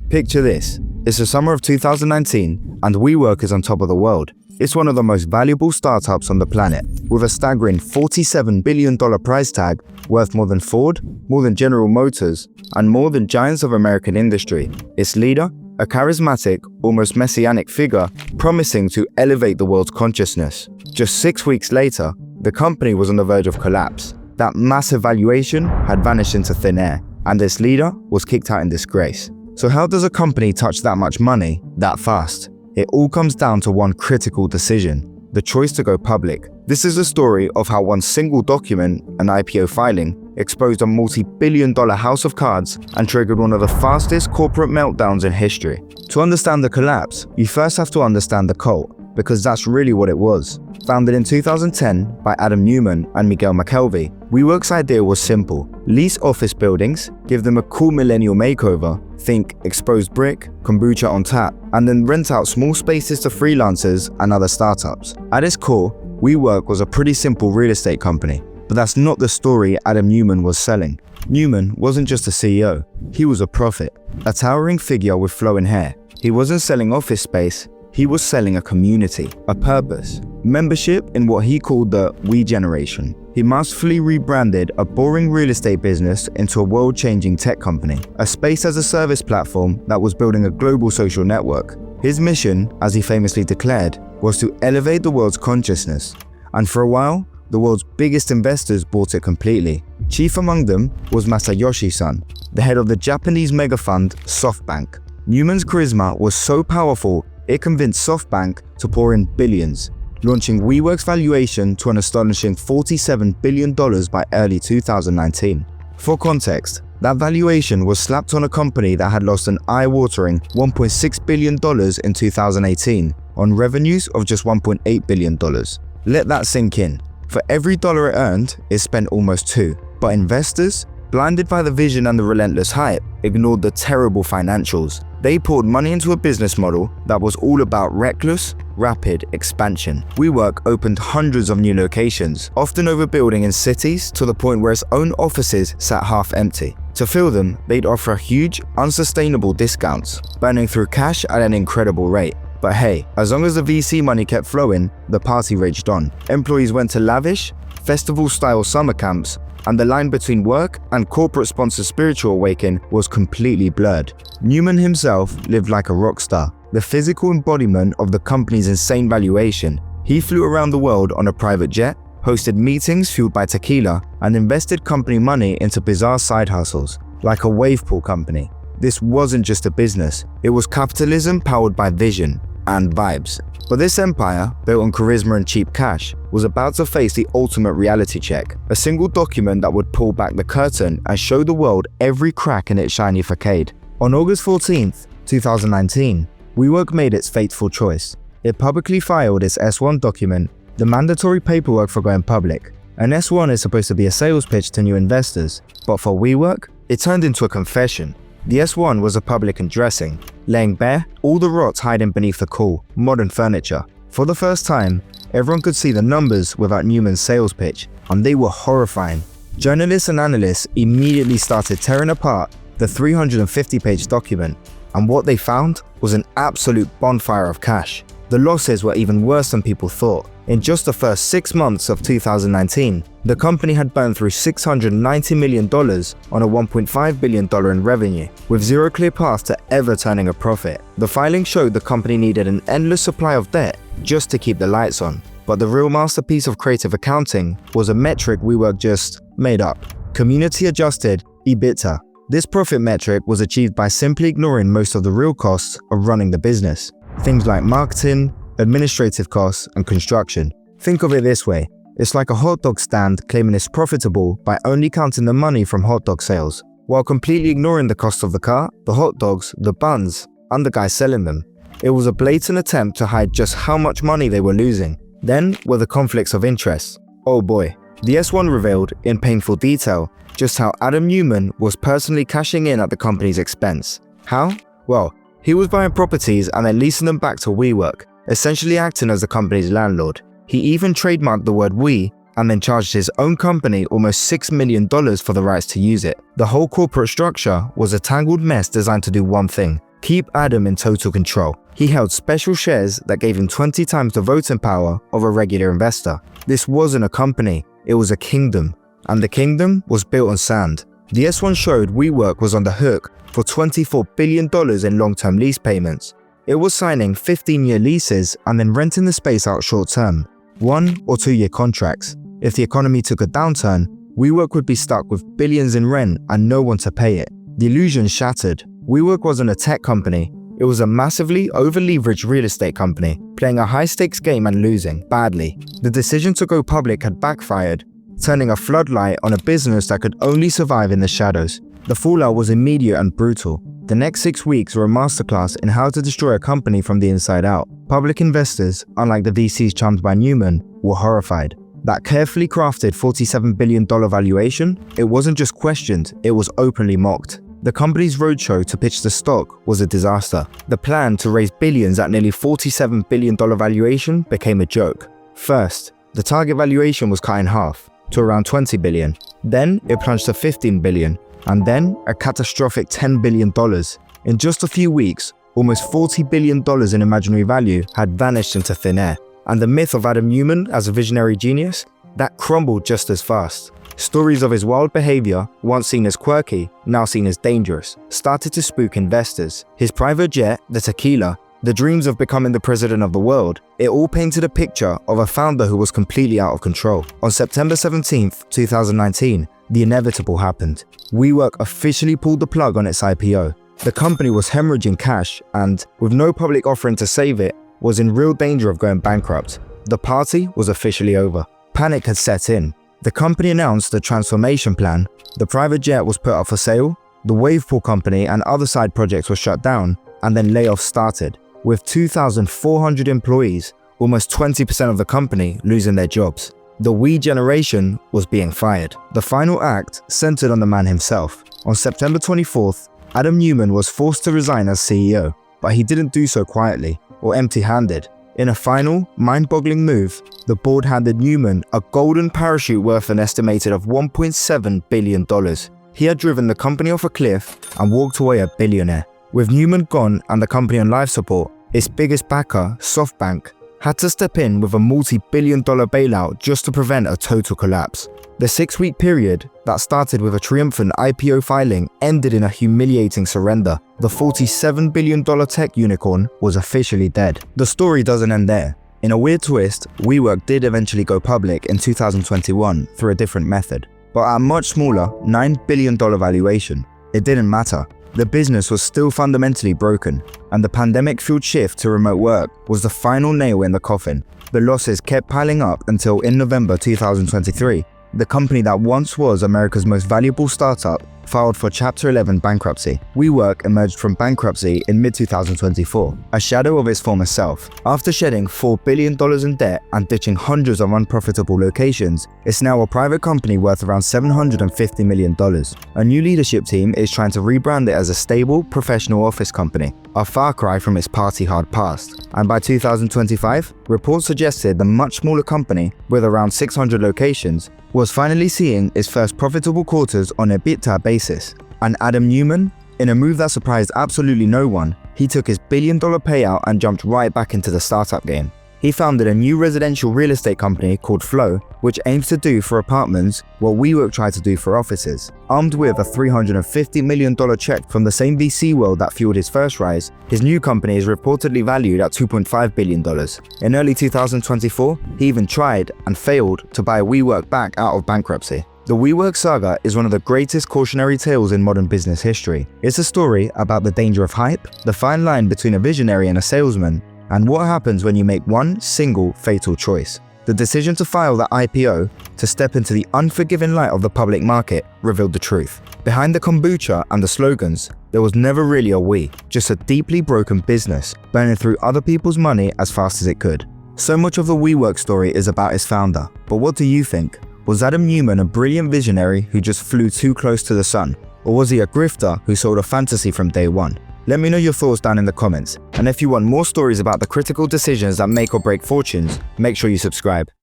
Picture this. It's the summer of 2019 and WeWork is on top of the world. It's one of the most valuable startups on the planet, with a staggering $47 billion price tag, worth more than Ford, more than General Motors, and more than giants of American industry. Its leader, a charismatic, almost messianic figure, promising to elevate the world's consciousness. Just 6 weeks later, the company was on the verge of collapse. That massive valuation had vanished into thin air, and its leader was kicked out in disgrace. So how does a company touch that much money that fast? It all comes down to one critical decision: the choice to go public. This is the story of how one single document, an IPO filing, exposed a multi-billion-dollar house of cards and triggered one of the fastest corporate meltdowns in history. To understand the collapse, you first have to understand the cult, because that's really what it was. Founded in 2010 by Adam Neumann and Miguel McKelvey, WeWork's idea was simple: lease office buildings, give them a cool millennial makeover, think exposed brick, kombucha on tap, and then rent out small spaces to freelancers and other startups. At its core, WeWork was a pretty simple real estate company, but that's not the story Adam Neumann was selling. Neumann wasn't just a CEO, he was a prophet, a towering figure with flowing hair. He wasn't selling office space, he was selling a community, a purpose, membership in what he called the We Generation. He masterfully rebranded a boring real estate business into a world-changing tech company, a space-as-a-service platform that was building a global social network. His mission, as he famously declared, was to elevate the world's consciousness. And for a while, the world's biggest investors bought it completely. Chief among them was Masayoshi-san, the head of the Japanese mega fund SoftBank. Neumann's charisma was so powerful, it convinced SoftBank to pour in billions, launching WeWork's valuation to an astonishing $47 billion by early 2019. For context, that valuation was slapped on a company that had lost an eye-watering $1.6 billion in 2018 on revenues of just $1.8 billion. Let that sink in. For every dollar it earned, it spent almost $2. But investors, blinded by the vision and the relentless hype, ignored the terrible financials. They poured money into a business model that was all about reckless, rapid expansion. WeWork opened hundreds of new locations, often overbuilding in cities to the point where its own offices sat half empty. To fill them, they'd offer huge, unsustainable discounts, burning through cash at an incredible rate. But hey, as long as the VC money kept flowing, the party raged on. Employees went to lavish, festival-style summer camps, and the line between work and corporate-sponsored spiritual awakening was completely blurred. Neumann himself lived like a rock star, the physical embodiment of the company's insane valuation. He flew around the world on a private jet, hosted meetings fueled by tequila, and invested company money into bizarre side hustles, like a wave pool company. This wasn't just a business, it was capitalism powered by vision and vibes. But this empire, built on charisma and cheap cash, was about to face the ultimate reality check, a single document that would pull back the curtain and show the world every crack in its shiny facade. On August 14th, 2019, WeWork made its fateful choice. It publicly filed its S-1 document, the mandatory paperwork for going public. An S-1 is supposed to be a sales pitch to new investors, but for WeWork, it turned into a confession. The S-1 was a public undressing, laying bare all the rots hiding beneath the cool, modern furniture. For the first time, everyone could see the numbers without Neumann's sales pitch, and they were horrifying. Journalists and analysts immediately started tearing apart the 350-page document, and what they found was an absolute bonfire of cash. The losses were even worse than people thought. In just the first 6 months of 2019, the company had burned through $690 million on a $1.5 billion in revenue, with zero clear path to ever turning a profit. The filing showed the company needed an endless supply of debt just to keep the lights on. But the real masterpiece of creative accounting was a metric WeWork just made up: community-adjusted EBITDA. This profit metric was achieved by simply ignoring most of the real costs of running the business. Things like marketing, administrative costs, and construction. Think of it this way: it's like a hot dog stand claiming it's profitable by only counting the money from hot dog sales, while completely ignoring the cost of the car, the hot dogs, the buns, and the guy selling them. It was a blatant attempt to hide just how much money they were losing. Then were the conflicts of interest. Oh boy. The S-1 revealed, in painful detail, just how Adam Neumann was personally cashing in at the company's expense. How? Well, he was buying properties and then leasing them back to WeWork, essentially acting as the company's landlord. He even trademarked the word "we" and then charged his own company almost $6 million for the rights to use it. The whole corporate structure was a tangled mess designed to do one thing: Keep Adam in total control. He held special shares that gave him 20 times the voting power of a regular investor. This wasn't a company, it was a kingdom. And the kingdom was built on sand. The S-1 showed WeWork was on the hook for $24 billion in long-term lease payments. It was signing 15-year leases and then renting the space out short-term, 1 or 2 year contracts. If the economy took a downturn, WeWork would be stuck with billions in rent and no one to pay it. The illusion shattered. WeWork wasn't a tech company, it was a massively over-leveraged real estate company, playing a high-stakes game and losing badly. The decision to go public had backfired, turning a floodlight on a business that could only survive in the shadows. The fallout was immediate and brutal. The next 6 weeks were a masterclass in how to destroy a company from the inside out. Public investors, unlike the VCs charmed by Neumann, were horrified. That carefully crafted $47 billion valuation, it wasn't just questioned, it was openly mocked. The company's roadshow to pitch the stock was a disaster. The plan to raise billions at nearly $47 billion valuation became a joke. First, the target valuation was cut in half, to around $20 billion. Then it plunged to $15 billion, and then a catastrophic $10 billion. In just a few weeks, almost $40 billion in imaginary value had vanished into thin air. And the myth of Adam Neumann as a visionary genius, that crumbled just as fast. Stories of his wild behavior, once seen as quirky, now seen as dangerous, started to spook investors. His private jet, the tequila, the dreams of becoming the president of the world, it all painted a picture of a founder who was completely out of control. On September 17, 2019, the inevitable happened. WeWork officially pulled the plug on its IPO. The company was hemorrhaging cash and, with no public offering to save it, was in real danger of going bankrupt. The party was officially over. Panic had set in. The company announced the transformation plan, the private jet was put up for sale, the wave pool company and other side projects were shut down, and then layoffs started. With 2,400 employees, almost 20% of the company losing their jobs. The we generation was being fired. The final act centered on the man himself. On September 24th, Adam Neumann was forced to resign as CEO, but he didn't do so quietly or empty-handed. In a final, mind-boggling move, the board handed Neumann a golden parachute worth an estimated of $1.7 billion. He had driven the company off a cliff and walked away a billionaire. With Neumann gone and the company on life support, its biggest backer, SoftBank, had to step in with a multi-billion-dollar bailout just to prevent a total collapse. The 6-week period that started with a triumphant IPO filing ended in a humiliating surrender. The $47 billion tech unicorn was officially dead. The story doesn't end there. In a weird twist, WeWork did eventually go public in 2021 through a different method, but at a much smaller $9 billion valuation. It didn't matter. The business was still fundamentally broken, and the pandemic-fueled shift to remote work was the final nail in the coffin. The losses kept piling up until in November 2023, the company that once was America's most valuable startup filed for Chapter 11 bankruptcy. WeWork emerged from bankruptcy in mid-2024, a shadow of its former self. After shedding $4 billion in debt and ditching hundreds of unprofitable locations, it's now a private company worth around $750 million. A new leadership team is trying to rebrand it as a stable, professional office company, a far cry from its party-hard past. And by 2025, reports suggested the much smaller company, with around 600 locations, was finally seeing its first profitable quarters on a EBITDA basis. And Adam Neumann, in a move that surprised absolutely no one, he took his billion-dollar payout and jumped right back into the startup game. He founded a new residential real estate company called Flow, which aims to do for apartments what WeWork tried to do for offices. Armed with a $350 million check from the same VC world that fueled his first rise, his new company is reportedly valued at $2.5 billion. In early 2024, he even tried and failed to buy WeWork back out of bankruptcy. The WeWork saga is one of the greatest cautionary tales in modern business history. It's a story about the danger of hype, the fine line between a visionary and a salesman, and what happens when you make one single fatal choice. The decision to file that IPO, to step into the unforgiving light of the public market, revealed the truth. Behind the kombucha and the slogans, there was never really a we, just a deeply broken business, burning through other people's money as fast as it could. So much of the WeWork story is about its founder, but what do you think? Was Adam Neumann a brilliant visionary who just flew too close to the sun? Or was he a grifter who sold a fantasy from day one? Let me know your thoughts down in the comments, and if you want more stories about the critical decisions that make or break fortunes, make sure you subscribe.